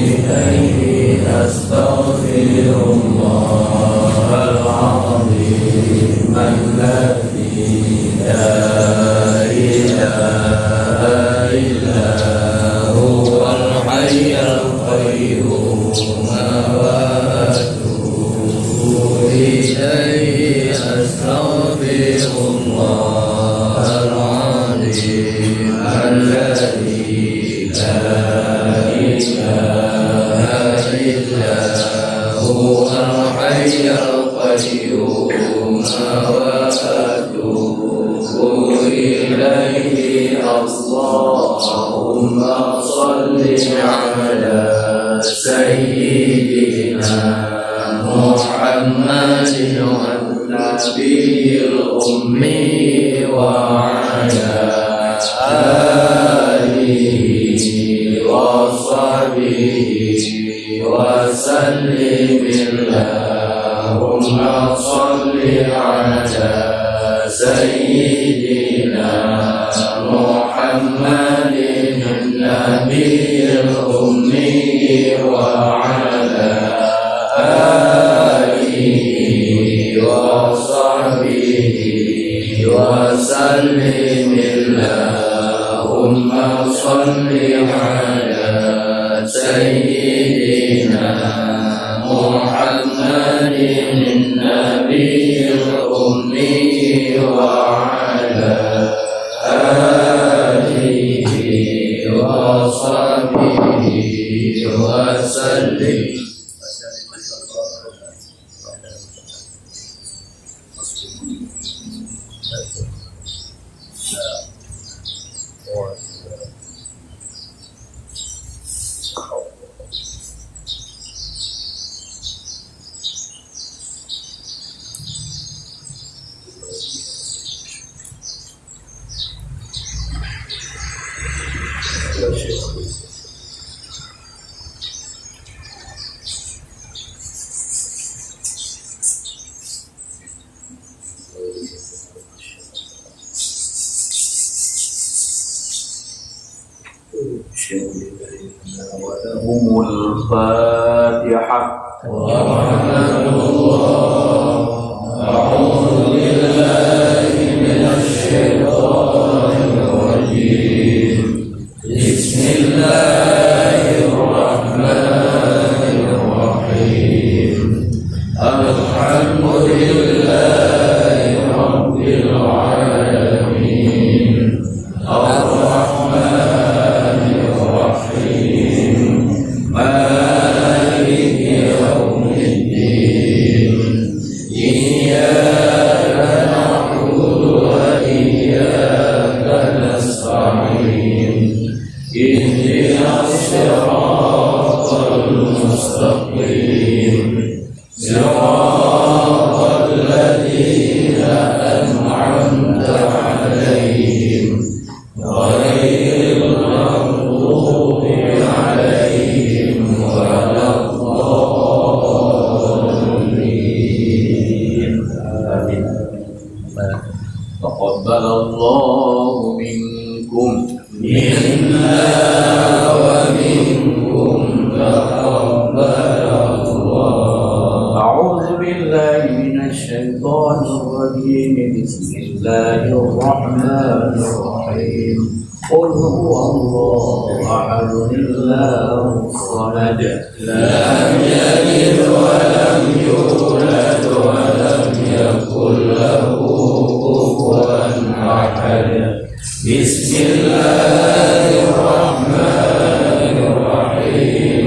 إليه أستغفر الله العظيم الذي لا إله إلا هو الحي القيوم وأتوب إليه أستغفر الله العظيم الذي لا إله إلا هو الحي القيوم وأتوب إليه اللهم صل على سيدنا محمد النبي الأمي وعلى آله وصحبه وسلم اللهم صل على سيدنا محمد النبي الأمي وعلى آله وصحبه وسلم اللهم صل على سيدنا محمد النبي الأمي وعلى آله وصحبه وسلم. ولهم الفاتحة. ورحمة الله. أعوذ بالله من الشيطان الرجيم. بسم الله الرحمن الرحيم. الحمد لله رب العالمين. الرحمن الرحيم. مالك يوم الدين. إياك نعبد وإياك نستعين. اهدنا الصراط المستقيم. صراط الذين أنعمت عليهم غير المغضوب عليهم ولا الضالين. آمين. تقبل الله منكم منا ومنكم تقبل الله. أعوذ بالله من الشيطان الرجيم. بسم الله الرحمن الرحيم. قل هو الله أحد الله الصمد لم يلد ولم يولد ولم يكن له كفوا أحد. بسم الله الرحمن الرحيم.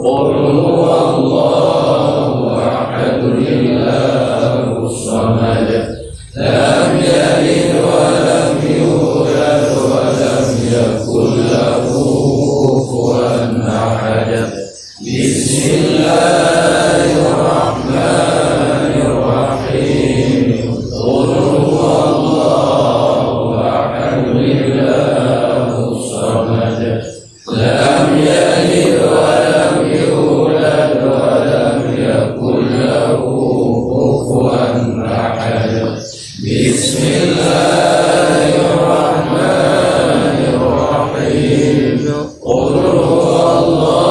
قل هو الله أحد الله الصمد لم يلد ولم يولد ولم يكن له كفوا أحد. بسم الله الرحمن الرحيم. قل هو الله أحد الله الصمد لم يلد ولم يولد ولم يكن له كفوا أحد. بسم الله الرحمن الرحيم. قل هو الله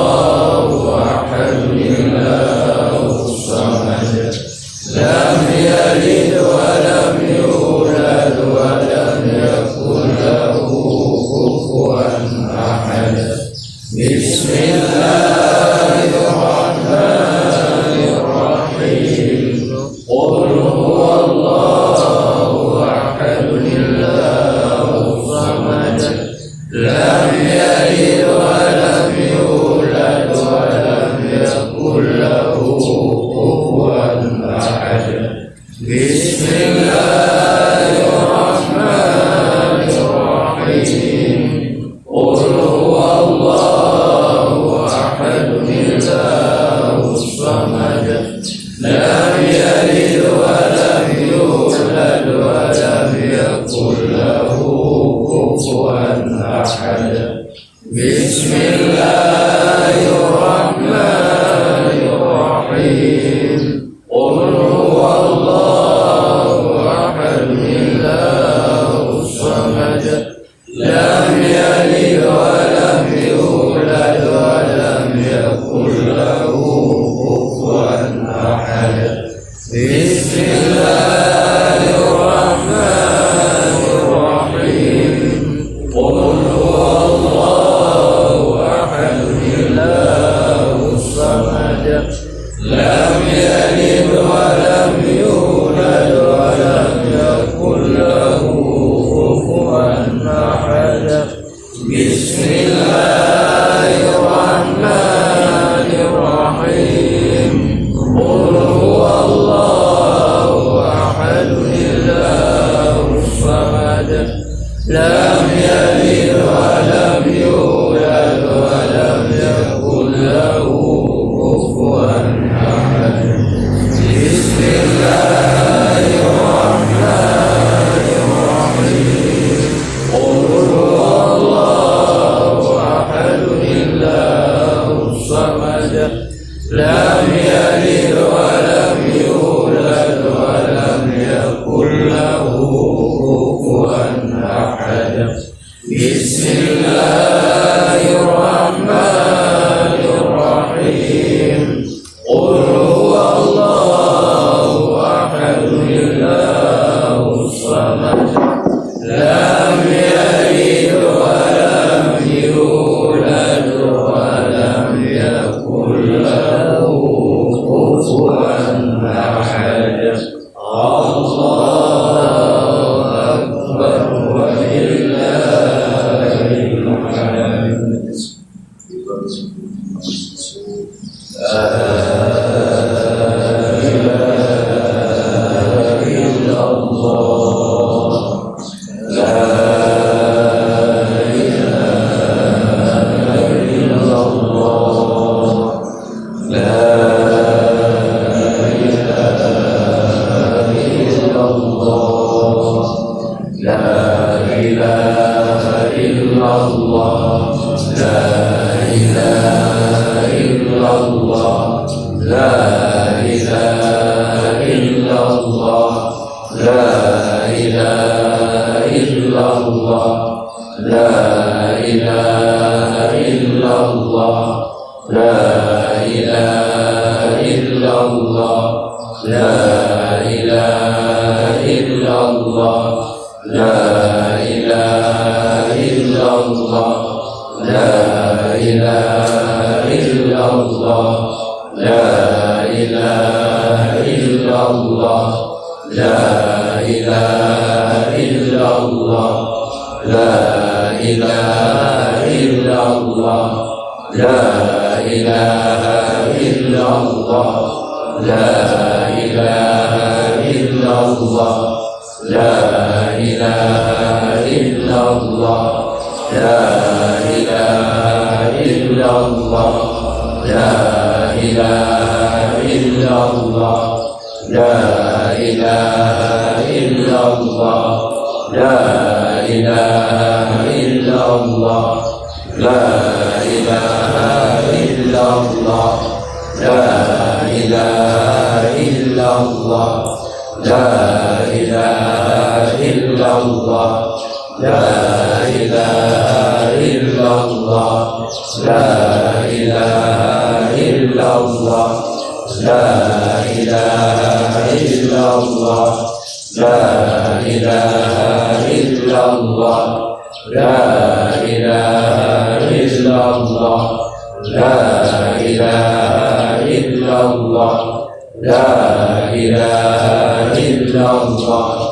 لا إله إلا الله لا إله إلا الله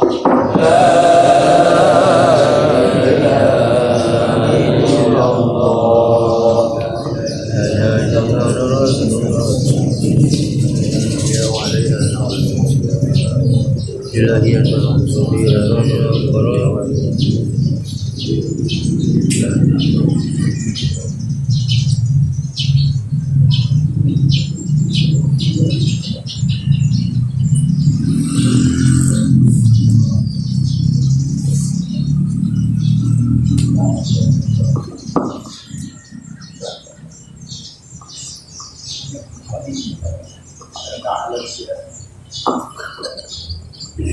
لا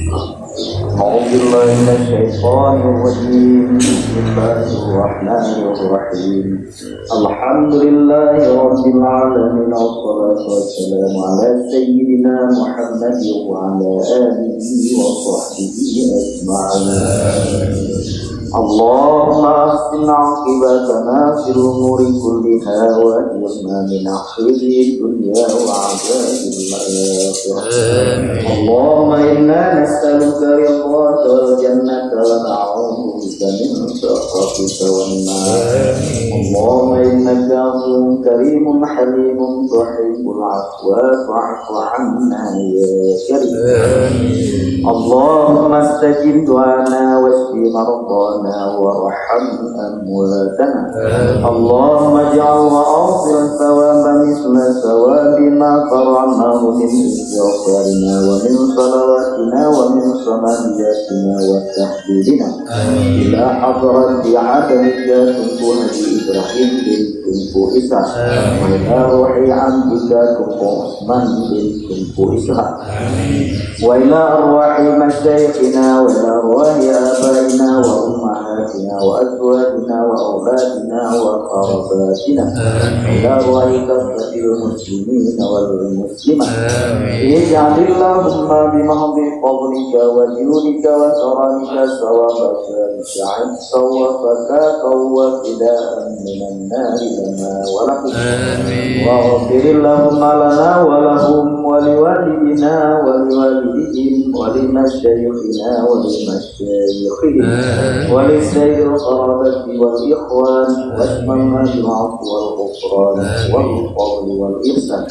أعوذ بالله من الشيطان الرجيم بسم الله الرحمن الرحيم الحمد لله رب العالمين والصلاة والسلام على سيدنا محمد وعلى آله وصحبه أجمعين اللهم أحسن عاقبتنا في الأمور كلها وأجرنا من خزي الدنيا وعذاب الآخرة اللهم إنا نسألك رضاك والجنة ونعوذ بك من سخطك والنار اللهم إنك عفو كريم حليم تحب العفو فاعف عنا يا كريم اللهم استجب دعانا واشف مرضانا وارحم أمواتنا اللهم اجعل وأوصل الثواب مثل ثواب ما فرعناه من استغفارنا ومن صلواتنا ومن صمدياتنا وتحديدنا إلى حضرة عدمك تنفو نبي إبراهيم تنفو إسحاق وإلى روحي عبدك تنفو عثمان تنفو إسحاق وإلى أرواح مشايخنا وإلى أرواح آبائنا وأمهاتنا وأزواجنا وأولادنا وقراباتنا إلى أرواح كافة المسلمين والمسلمات اجعل اللهم بمحض فضلك وجودك وكرمك ثواب ذلك عز وفكاكا وفداء من النار لنا ولهم واغفر اللهم لنا ولهم ولوالدنا ولوالدهم ولمشايخنا ولمشايخهم ولسائر القرابة والإخوان واشملنا بالعفو والغفران والفضل والإحسان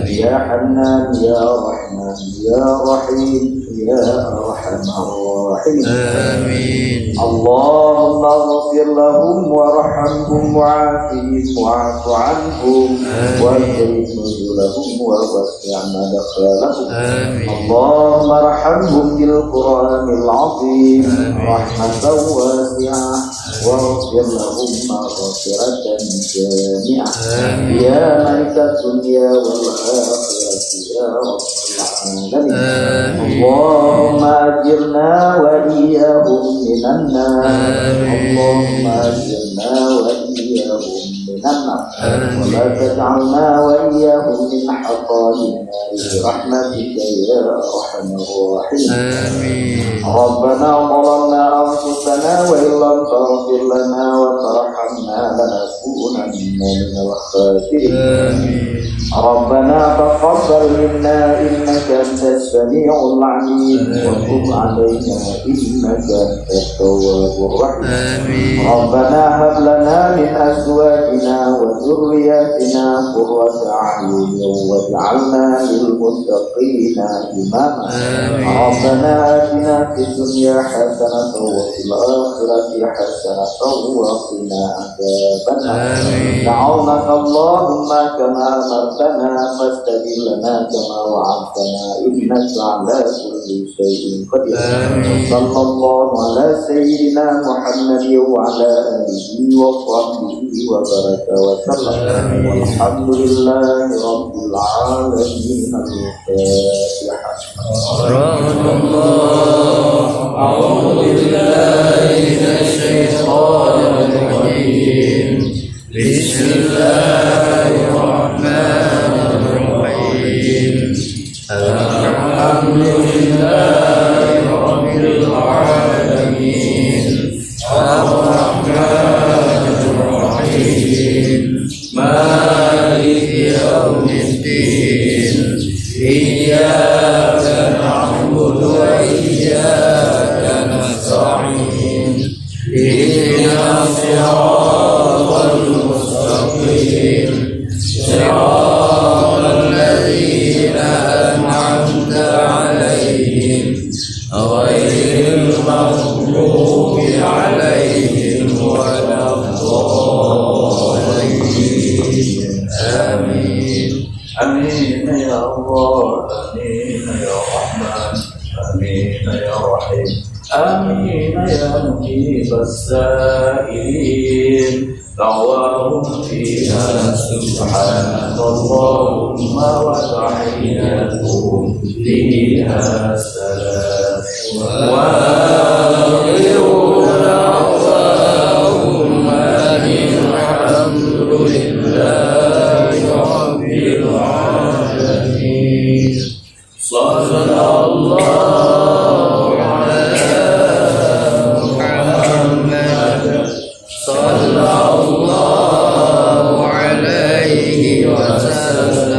يا حنان يا رحمن يا رحيم يا أرحم الراحمين آمين اللهم اغفر لهم وارحمهم وعافهم واعف عنهم واكرم نزلهم ووسع مدخلهم اللهم ارحمهم بالقرآن العظيم رحمة واسعة واغفر لهم مغفرة جامعة يا ملك الدنيا والآخرة يا رب العالمين اللهم أجرنا وإياهم من النار اللهم أجرنا وإياهم من النار ولا تجعلنا وإياهم من حطام النار برحمتك يا أرحم الراحمين ربنا ظلمنا أنفسنا وإن لم تغفر لنا وترحمنا لنكونن من الخاسرين ربنا تقبل منا إنك أنت السميع العليم وتب علينا إنك أنت التواب الرحيم ربنا هب لنا من أزواجنا وذرياتنا قرة أعين واجعلنا للمتقين إماما ربنا آتنا في الدنيا حسنة وفي الآخرة حسنة وقنا عذاب النار دعونك اللهم كما أمرتنا فاستجب لنا كما وعدتنا إنك على كل شيء قدير صلى الله على سيدنا محمد وعلى آله وصحبه وبارك وسلم والحمد لله رب العالمين الفاتحة أعوذ بالله من الشيطان الرجيم بسم الله الرحمن الرحيم الحمد لله رب العالمين الرحمن الرحيم مالك يوم الدين إياك نعبد وإياك نستعين اهدنا الصراط المستقيم صراط الذين أنعمت عليهم غير المغضوب عليهم ولا الضالين آمين آمين يا الله آمين يا رحمن آمين يا رحيم آمين يا مجيب السائلين دعواهم فيها سبحانك اللهم وتحياتهم فيها سلام وآخر دعواهم أن الحمد لله رب العالمين صلى الله على محمد صلى الله عليه وسلم